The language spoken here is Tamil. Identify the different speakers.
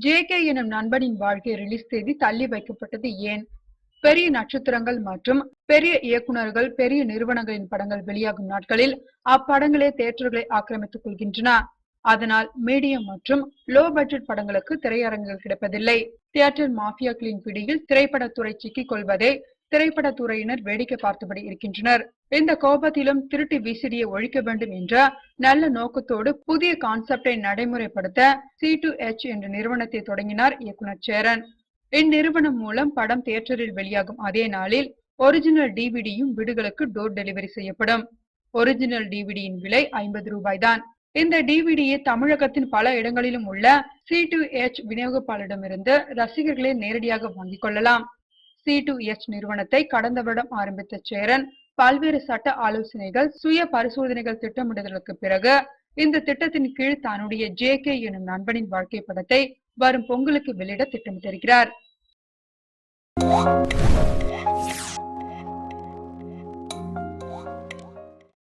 Speaker 1: ஜேகே எனும் நண்பனின் வாழ்க்கை ரிலீஸ் தேதி தள்ளி வைக்கப்பட்டது ஏன்? பெரிய நட்சத்திரங்கள் மற்றும் பெரிய இயக்குநர்கள், பெரிய நிறுவனங்களின் படங்கள் வெளியாகும் நாட்களில் அப்படங்களே தியேட்டர்களை ஆக்கிரமித்துக் கொள்கின்றன. அதனால் மீடியம் மற்றும் லோ பட்ஜெட் படங்களுக்கு திரையரங்குகள் கிடைப்பதில்லை. தியேட்டர் மாஃபியாக்களின் பிடியில் திரைப்படத்துறை சிக்கிக் கொள்வதை திரைப்படத்துறையினர் வேடிக்கை பார்த்தபடி இருக்கின்றனர். இந்த கோபத்திலும் திருட்டு விசிடியை ஒழிக்க வேண்டும் என்ற நல்ல நோக்கத்தோடு புதிய கான்செப்டை நடைமுறைப்படுத்த C2H என்ற நிறுவனத்தை தொடங்கினார் இயக்குனர் சேரன். இந்நிறுவனம் மூலம் படம் தியேட்டரில் வெளியாகும் அதே நாளில் ஒரிஜினல் டிவிடியும் வீடுகளுக்கு டோர் டெலிவரி செய்யப்படும். ஒரிஜினல் டிவிடியின் விலை 50 ரூபாய் தான். இந்த டிவிடியை தமிழகத்தின் பல இடங்களிலும் உள்ள C2H விநியோகிப்பாளரிடமிருந்து ரசிகர்களே நேரடியாக வாங்கிக் கொள்ளலாம். C2H நிறுவனத்தை கடந்த வருடம் ஆரம்பித்த சேரன் பல்வேறு சட்ட ஆலோசனைகள், சுய பரிசோதனைகள் திட்டமிடுதலுக்கு பிறகு இந்த திட்டத்தின் கீழ் தன்னுடைய ஜேகே எனும் நண்பனின் வாழ்க்கை படத்தை வரும் பொங்கலுக்கு வெளியிட திட்டமிட்டிருக்கிறார்.